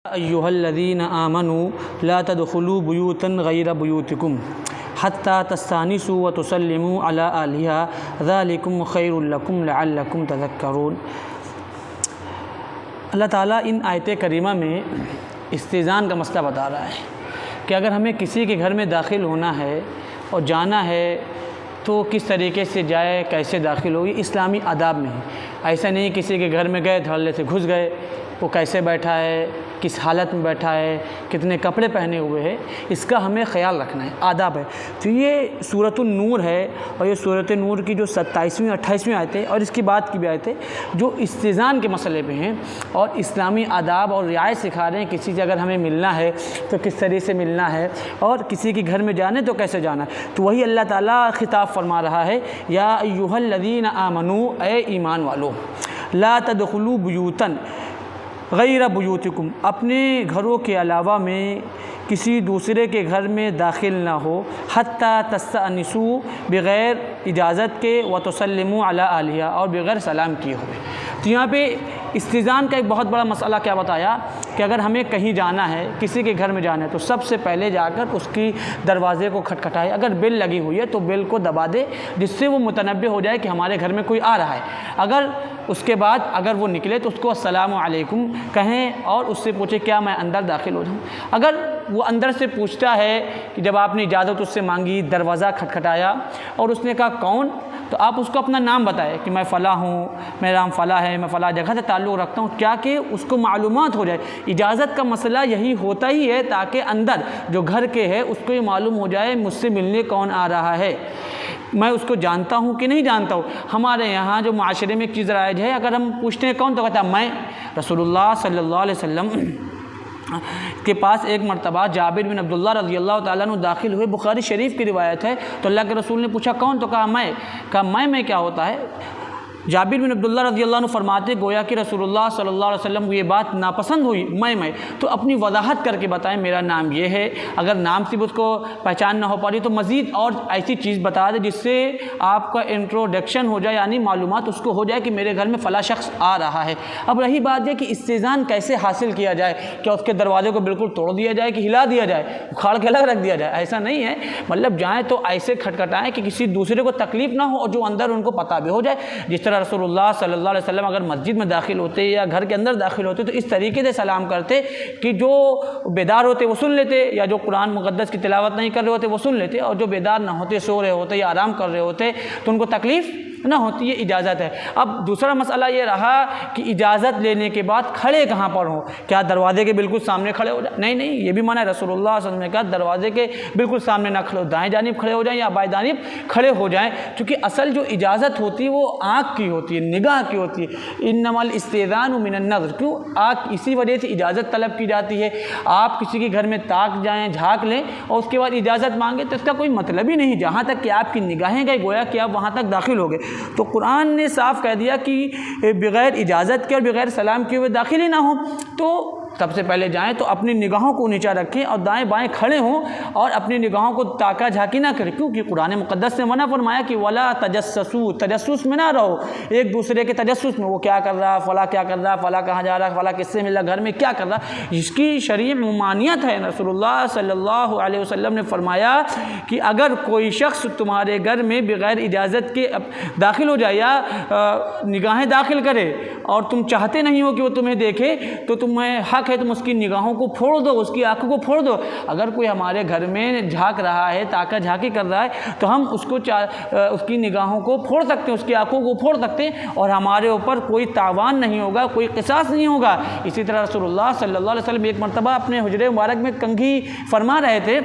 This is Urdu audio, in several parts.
ایھا الذین آمنوا لا تدخلوا بیوتا غیر بیوتکم حتی تستأنسوا وتسلموا علی اہلہا ذالکم خیر لکم لعلکم تذکرون۔ اللہ تعالیٰ ان آیت کریمہ میں استئذان کا مسئلہ بتا رہا ہے کہ اگر ہمیں کسی کے گھر میں داخل ہونا ہے اور جانا ہے تو کس طریقے سے جائے، کیسے داخل ہوگی، اسلامی آداب میں ہے۔ ایسا نہیں کسی کے گھر میں گئے دھڑلے سے گھس گئے، وہ کیسے بیٹھا ہے، کس حالت میں بیٹھا ہے، کتنے کپڑے پہنے ہوئے ہے، اس کا ہمیں خیال رکھنا ہے، آداب ہے۔ تو یہ سورۃ النور ہے اور یہ سورۃ نور کی جو 27ویں 28ویں آیتیں اور اس کی بعد کی بھی آیتیں جو استئذان کے مسئلے پہ ہیں اور اسلامی آداب اور رعایت سکھا رہے ہیں۔ کسی سے اگر ہمیں ملنا ہے تو کس طریقے سے ملنا ہے اور کسی کے گھر میں جانے تو کیسے جانا ہے، تو وہی اللہ تعالیٰ خطاب فرما رہا ہے، یا ایھا الذین آمنوا، اے ایمان والو، لا تدخلوا بیوتا غیر بیوتکم، اپنے گھروں کے علاوہ میں کسی دوسرے کے گھر میں داخل نہ ہو، حتی تستأنسوا، بغیر اجازت کے، وتسلموا علی اہلہا، اور بغیر سلام کیے ہوئے۔ تو یہاں پہ استئذان کا ایک بہت بڑا مسئلہ کیا بتایا کہ اگر ہمیں کہیں جانا ہے، کسی کے گھر میں جانا ہے، تو سب سے پہلے جا کر اس کی دروازے کو کھٹکھٹائے، اگر بیل لگی ہوئی ہے تو بیل کو دبا دے، جس سے وہ متنبہ ہو جائے کہ ہمارے گھر میں کوئی آ رہا ہے۔ اگر اس کے بعد اگر وہ نکلے تو اس کو السلام علیکم کہیں اور اس سے پوچھے کیا میں اندر داخل ہو جاؤں۔ اگر وہ اندر سے پوچھتا ہے کہ جب آپ نے اجازت اس سے مانگی، دروازہ کھٹکھٹایا اور اس نے کہا کون، تو آپ اس کو اپنا نام بتائیں کہ میں فلاں ہوں، میرا نام فلاں ہے، میں فلاں جگہ سے تعلق رکھتا ہوں، کیا کہ اس کو معلومات ہو جائے۔ اجازت کا مسئلہ یہی ہوتا ہی ہے تاکہ اندر جو گھر کے ہے اس کو یہ معلوم ہو جائے مجھ سے ملنے کون آ رہا ہے، میں اس کو جانتا ہوں کہ نہیں جانتا ہوں۔ ہمارے یہاں جو معاشرے میں ایک چیز رائج ہے، اگر ہم پوچھتے ہیں کون تو کہتا ہے میں۔ رسول اللہ صلی اللہ علیہ وسلم کے پاس ایک مرتبہ جابر بن عبداللہ رضی اللہ تعالیٰ عنہ داخل ہوئے، بخاری شریف کی روایت ہے، تو اللہ کے رسول نے پوچھا کون، تو کہا میں۔ کہا میں کیا ہوتا ہے؟ جابر بن عبداللہ رضی اللہ عنہ فرماتے گویا کہ رسول اللہ صلی اللہ علیہ وسلم کو یہ بات ناپسند ہوئی، میں تو اپنی وضاحت کر کے بتائیں میرا نام یہ ہے۔ اگر نام سے اس کو پہچان نہ ہو پا رہی تو مزید اور ایسی چیز بتا دے جس سے آپ کا انٹروڈکشن ہو جائے، یعنی معلومات اس کو ہو جائے کہ میرے گھر میں فلاں شخص آ رہا ہے۔ اب رہی بات یہ کہ استئذان کیسے حاصل کیا جائے، کیا اس کے دروازے کو بالکل توڑ دیا جائے کہ ہلا دیا جائے، اکھاڑ کے الگ رکھ دیا جائے؟ ایسا نہیں ہے، مطلب جائیں تو ایسے کھٹکھٹائیں کہ کسی دوسرے کو تکلیف نہ ہو اور جو اندر ان کو پتہ بھی ہو جائے۔ جس طرح رسول اللہ صلی اللہ علیہ وسلم اگر مسجد میں داخل ہوتے یا گھر کے اندر داخل ہوتے تو اس طریقے سے سلام کرتے کہ جو بیدار ہوتے وہ سن لیتے، یا جو قرآن مقدس کی تلاوت نہیں کر رہے ہوتے وہ سن لیتے، اور جو بیدار نہ ہوتے، سو رہے ہوتے یا آرام کر رہے ہوتے تو ان کو تکلیف نہ ہوتی۔ یہ اجازت ہے۔ اب دوسرا مسئلہ یہ رہا کہ اجازت لینے کے بعد کھڑے کہاں پر ہوں، کیا دروازے کے بالکل سامنے کھڑے ہو جائیں؟ نہیں، یہ بھی منع ہے۔ رسول اللہ صلی اللہ علیہ وسلم نے کہا دروازے کے بالکل سامنے نہ کھڑے ہو، دائیں جانب کھڑے ہو جائیں یا بائیں جانب کھڑے ہو جائیں، کیونکہ اصل جو اجازت ہوتی ہے وہ آنکھ کی ہوتی ہے، نگاہ کی ہوتی ہے۔ انما الاستئذان من النظر، کیوں آنکھ اسی وجہ سے اجازت طلب کی جاتی ہے۔ آپ کسی کے گھر میں تاک جائیں، جھانک لیں اور اس کے بعد اجازت مانگیں تو اس کا کوئی مطلب ہی نہیں، جہاں تک کہ آپ کی نگاہیں گئے گویا کہ آپ وہاں تک داخل ہو گئے۔ تو قرآن نے صاف کہہ دیا کہ بغیر اجازت کے اور بغیر سلام کیے ہوئے داخل ہی نہ ہوں۔ تو سب سے پہلے جائیں تو اپنی نگاہوں کو نیچا رکھیں اور دائیں بائیں کھڑے ہوں اور اپنی نگاہوں کو تاکہ جھانکی نہ کریں، کیونکہ قرآن مقدس نے منع فرمایا کہ ولا تجسسوا، تجسس میں نہ رہو، ایک دوسرے کے تجسس میں، وہ کیا کر رہا ہے، فلاں کیا کر رہا ہے، فلاں کہاں جا رہا ہے، فلاں کس سے ملا، گھر میں کیا کر رہا ہے، اس کی شرعی ممانعت ہے۔ رسول اللہ صلی اللہ علیہ وسلم نے فرمایا کہ اگر کوئی شخص تمہارے گھر میں بغیر اجازت کے داخل ہو جائے یا نگاہیں داخل کرے اور تم چاہتے نہیں ہو کہ وہ تمہیں دیکھے تو تمہیں حق ہے تم اس کی نگاہوں کو پھوڑ دو، اس کی آنکھوں کو پھوڑ دو۔ اگر کوئی ہمارے گھر میں جھانک رہا ہے، تاکہ جھانکی کر رہا ہے، تو ہم اس کو اس کی نگاہوں کو پھوڑ سکتے ہیں، اس کی آنکھوں کو پھوڑ سکتے ہیں اور ہمارے اوپر کوئی تاوان نہیں ہوگا، کوئی قصاص نہیں ہوگا۔ اسی طرح رسول اللہ صلی اللہ علیہ وسلم ایک مرتبہ اپنے حجرے مبارک میں کنگھی فرما رہے تھے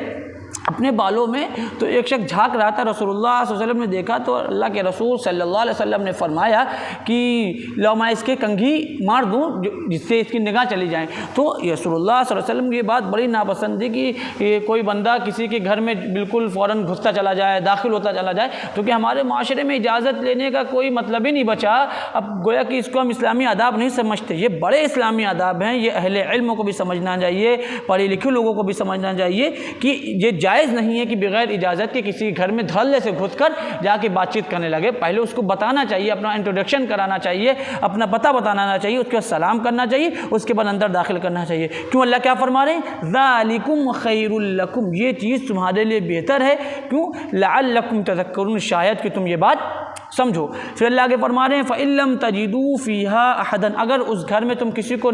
اپنے بالوں میں، تو ایک شخص جھانک رہا تھا، رسول اللہ صلی اللہ علیہ وسلم نے دیکھا تو اللہ کے رسول صلی اللہ علیہ وسلم نے فرمایا کہ لو میں اس کے کنگھی مار دوں جس سے اس کی نگاہ چلی جائیں۔ تو رسول اللہ صلی اللہ علیہ وسلم کی یہ بات بڑی ناپسند ہے کہ کوئی بندہ کسی کے گھر میں بالکل فوراً گھستا چلا جائے، داخل ہوتا چلا جائے، کیونکہ ہمارے معاشرے میں اجازت لینے کا کوئی مطلب ہی نہیں بچا۔ اب گویا کہ اس کو ہم اسلامی آداب نہیں سمجھتے، یہ بڑے اسلامی آداب ہیں، یہ اہل علم کو بھی سمجھنا چاہیے، پڑھے لکھے لوگوں کو بھی سمجھنا چاہیے کہ یہ جائز جائز نہیں ہے کہ بغیر اجازت کے کسی گھر میں دھڑلے سے گھس کر جا کے بات چیت کرنے لگے۔ پہلے اس کو بتانا چاہیے، اپنا انٹروڈکشن کرانا چاہیے، اپنا پتہ بتانا چاہیے، اس کے بعد سلام کرنا چاہیے، اس کے بعد اندر داخل کرنا چاہیے۔ کیوں اللہ کیا فرما رہے ہیں؟ ذالکم خیر لکم، یہ چیز تمہارے لیے بہتر ہے۔ کیوں؟ لعلکم تذکرون، شاید کہ تم یہ بات سمجھو۔ پھر اللہ آگے فرما رہے ہیں فَإِن لَّمْ تَجِدُوا فِيهَا أَحَدًا، اگر اس گھر میں تم کسی کو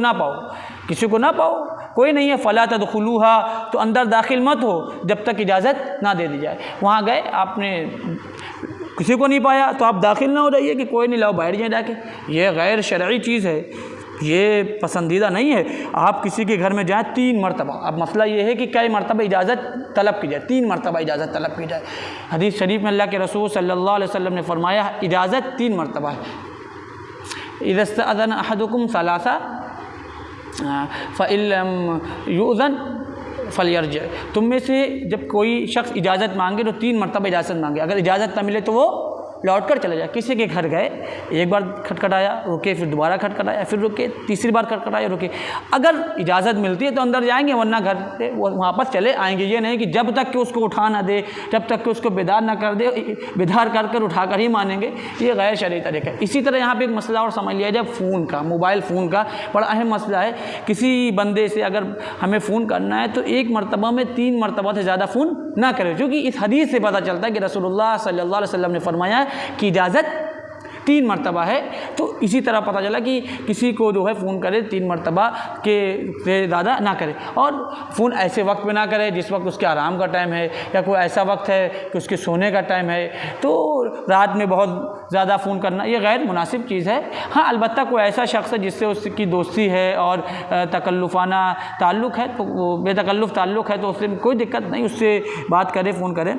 نہ پاؤ، کوئی نہیں ہے، فَلَا تَدْخُلُوهَا، تو اندر داخل مت ہو جب تک اجازت نہ دے دی جائے۔ وہاں گئے، آپ نے کسی کو نہیں پایا تو آپ داخل نہ ہو جائیے کہ کوئی نہیں، لاؤ بیٹھ جائیں جا کے۔ یہ غیر شرعی چیز ہے، یہ پسندیدہ نہیں ہے۔ آپ کسی کے گھر میں جائیں 3 مرتبہ، اب مسئلہ یہ ہے کہ کئی مرتبہ اجازت طلب کی جائے، 3 مرتبہ اجازت طلب کی جائے۔ حدیث شریف میں اللہ کے رسول صلی اللہ علیہ وسلم نے فرمایا اجازت 3 مرتبہ ہے۔ اذا استأذن احدکم ثلاثا فإن لم يؤذن فلیرجع، تم میں سے جب کوئی شخص اجازت مانگے تو 3 مرتبہ اجازت مانگے، اگر اجازت نہ ملے تو وہ لوٹ کر چلے جائے۔ کسی کے گھر گئے، ایک بار کھٹکھٹایا، رکے، پھر دوبارہ کھٹکھٹایا، پھر رکے، تیسری بار کھٹکھٹایا، رکے۔ اگر اجازت ملتی ہے تو اندر جائیں گے، ورنہ گھر سے واپس چلے آئیں گے۔ یہ نہیں کہ جب تک کہ اس کو اٹھا نہ دے، جب تک کہ اس کو بیدار نہ کر دے، بیدار کر اٹھا کر ہی مانیں گے، یہ غیر شرعی طریقہ ہے۔ اسی طرح یہاں پہ ایک مسئلہ اور سمجھ لیا جائے، فون کا، موبائل فون کا بڑا اہم مسئلہ ہے۔ کسی بندے سے اگر ہمیں فون کرنا ہے تو ایک مرتبہ میں 3 مرتبہ سے زیادہ فون نہ کرے، کیونکہ اس حدیث سے پتہ چلتا ہے کہ رسول اللہ صلی اللہ علیہ وسلم نے فرمایا ہے کہ اجازت 3 مرتبہ ہے۔ تو اسی طرح پتہ چلا کہ کسی کو جو ہے فون کرے 3 مرتبہ کے سے زیادہ نہ کرے، اور فون ایسے وقت میں نہ کرے جس وقت اس کے آرام کا ٹائم ہے، یا کوئی ایسا وقت ہے کہ اس کے سونے کا ٹائم ہے، تو رات میں بہت زیادہ فون کرنا یہ غیر مناسب چیز ہے۔ ہاں البتہ کوئی ایسا شخص ہے جس سے اس کی دوستی ہے اور تکلفانہ تعلق ہے، تو وہ بے تکلف تعلق ہے، تو اس سے کوئی دقت نہیں، اس سے بات کرے، فون کرے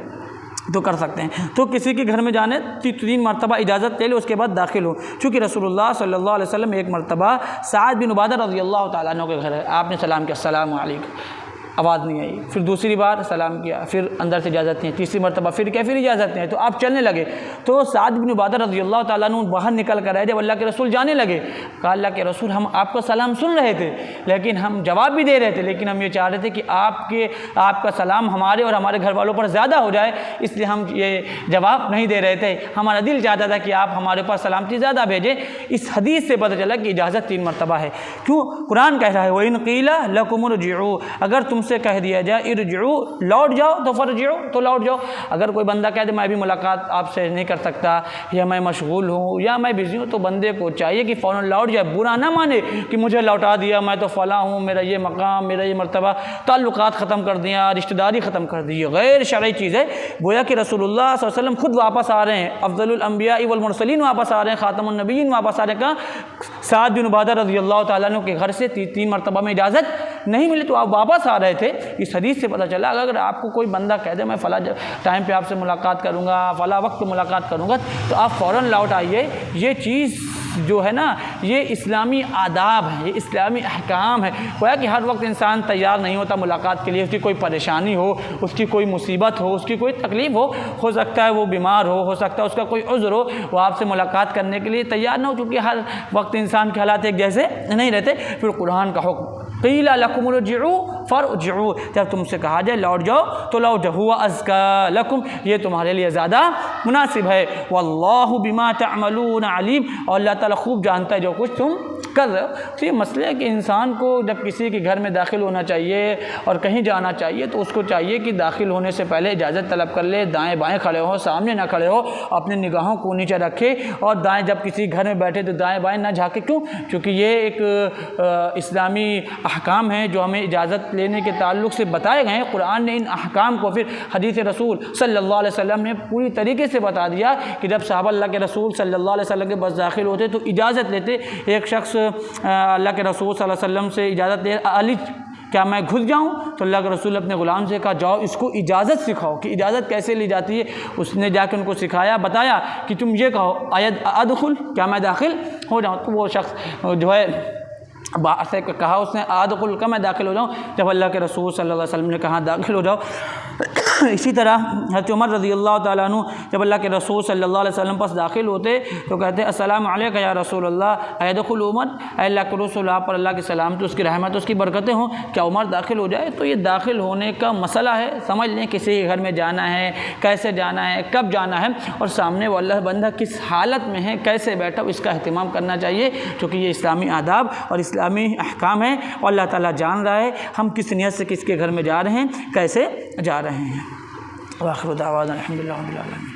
تو کر سکتے ہیں۔ تو کسی کے گھر میں جانے 3 مرتبہ اجازت لے لے، اس کے بعد داخل ہو۔ چونکہ رسول اللہ صلی اللہ علیہ وسلم ایک مرتبہ سعد بن عبادہ رضی اللہ تعالیٰ عنہ کے گھر ہے، آپ نے سلام کیا، السلام علیکم، آواز نہیں آئی، پھر دوسری بار سلام کیا، پھر اندر سے اجازت نہیں، تیسری مرتبہ پھر کیا، پھر اجازت نہیں ہے، تو آپ چلنے لگے۔ تو سعد بن عبادہ رضی اللہ تعالیٰ عنہ باہر نکل کر آئے، جب اللہ کے رسول جانے لگے، کہا اللہ کے رسول ہم آپ کا سلام سن رہے تھے، لیکن ہم جواب بھی دے رہے تھے، لیکن ہم یہ چاہ رہے تھے کہ آپ کا سلام ہمارے اور ہمارے گھر والوں پر زیادہ ہو جائے، اس لیے ہم یہ جواب نہیں دے رہے تھے، ہمارا دل چاہتا تھا کہ آپ ہمارے پاس سلامتی زیادہ بھیجیں۔ اس حدیث سے پتہ چلا کہ اجازت 3 مرتبہ ہے۔ کیوں؟ قرآن کہہ رہا ہے وَإِن قِيلَ لَكُمُ ارْجِعُوا، اگر تم سے کہہ دیا جائے ارجعوا، لوٹ جاؤ، تو فرجعوا، تو لوٹ جاؤ۔ اگر کوئی بندہ کہہ دے میں بھی ملاقات آپ سے نہیں کر سکتا، یا میں مشغول ہوں، یا میں بزی ہوں، تو بندے کو چاہیے کہ فوراً لوٹ جائے، برا نہ مانے کہ مجھے لوٹا دیا، میں تو فلاں ہوں، میرا یہ مقام، میرا یہ مرتبہ، تعلقات ختم کر دیا، رشتہ داری ختم کر دی، غیر شرعی چیز ہے۔ گویا کہ رسول اللہ صلی اللہ علیہ وسلم خود واپس آ رہے ہیں، افضل الانبیاء والمرسلین واپس آ رہے ہیں، خاتم النبیین واپس آ رہے ہیں، کہاں؟ سعد بن عبادہ رضی اللہ تعالیٰ عنہ کے گھر سے 3 مرتبہ میں اجازت نہیں ملی، تو آپ واپس آ رہے تھے۔ اس حدیث سے پتہ چلا اگر آپ کو کوئی بندہ کہہ دے میں فلاں ٹائم پہ آپ سے ملاقات کروں گا، فلاں وقت پہ ملاقات کروں گا، تو آپ فوراً لوٹ آئیے۔ یہ چیز جو ہے نا، یہ اسلامی آداب ہے، یہ اسلامی احکام ہے۔ گویا کہ ہر وقت انسان تیار نہیں ہوتا ملاقات کے لیے، اس کی کوئی پریشانی ہو، اس کی کوئی مصیبت ہو، اس کی کوئی تکلیف ہو سکتا ہے وہ بیمار ہو سکتا ہے اس کا کوئی عذر ہو، وہ آپ سے ملاقات کرنے کے لیے تیار نہ ہو، کیونکہ ہر وقت انسان کے حالات ایک جیسے نہیں رہتے۔ پھر قرآن کا حکم قیل لکم ارجعوا فرجعوا، جب تم سے کہا جائے لوٹ جاؤ تو لوٹ جاؤ، ہوا ازکا لکم، یہ تمہارے لیے زیادہ مناسب ہے۔ واللہ بما تعملون علیم، اور اللہ تعالیٰ خوب جانتا ہے جو کچھ تم کر رہے ہو۔ تو یہ مسئلہ ہے کہ انسان کو جب کسی کے گھر میں داخل ہونا چاہیے اور کہیں جانا چاہیے تو اس کو چاہیے کہ داخل ہونے سے پہلے اجازت طلب کر لے، دائیں بائیں کھڑے ہو، سامنے نہ کھڑے ہو، اپنی نگاہوں کو نیچے رکھے، اور دائیں جب کسی گھر میں بیٹھے تو دائیں بائیں نہ جھانکے۔ کیوں؟ کیونکہ یہ ایک اسلامی احکام ہیں جو ہمیں اجازت لینے کے تعلق سے بتائے گئے ہیں۔ قرآن نے ان احکام کو پھر حدیث رسول صلی اللہ علیہ وسلم نے پوری طریقے سے بتا دیا کہ جب صحابہ اللہ کے رسول صلی اللہ علیہ وسلم کے پاس داخل ہوتے تو اجازت لیتے۔ ایک شخص اللہ کے رسول صلی اللہ علیہ وسلم سے اجازت لے، علی کیا میں گھس جاؤں؟ تو اللہ کے رسول اپنے غلام سے کہا جاؤ اس کو اجازت سکھاؤ کہ اجازت کیسے لی جاتی ہے۔ اس نے جا کے ان کو سکھایا، بتایا کہ تم یہ کہو ادخل، کیا میں داخل ہو جاؤں؟ تو وہ شخص جو ہے باہر سے کہا، اس نے ادخل کا میں داخل ہو جاؤں۔ جب اللہ کے رسول صلی اللہ علیہ وسلم نے کہا داخل ہو جاؤ اسی طرح حضرت عمر رضی اللہ تعالیٰ عنہ جب اللہ کے رسول صلی اللہ علیہ وسلم پاس داخل ہوتے تو کہتے السلام علیکم یا رسول اللہ ایدخل عمر، اے اللہ کے رسول آپ پر اللہ کی سلامتی، اس کی رحمت، اس کی برکتیں ہوں، کیا عمر داخل ہو جائے؟ تو یہ داخل ہونے کا مسئلہ ہے، سمجھ لیں کسی کے گھر میں جانا ہے، کیسے جانا ہے، کب جانا ہے، اور سامنے وہ اللہ بندہ کس حالت میں ہے، کیسے بیٹھا، اس کا اہتمام کرنا چاہیے، کیونکہ یہ اسلامی آداب اور اسلامی احکام ہے اور اللہ تعالیٰ جان رہا ہے ہم کس نیت سے کس کے گھر میں جا رہے ہیں، کیسے جا رہے ہیں۔ وآخر دعوانا الحمد للہ رب العالمین۔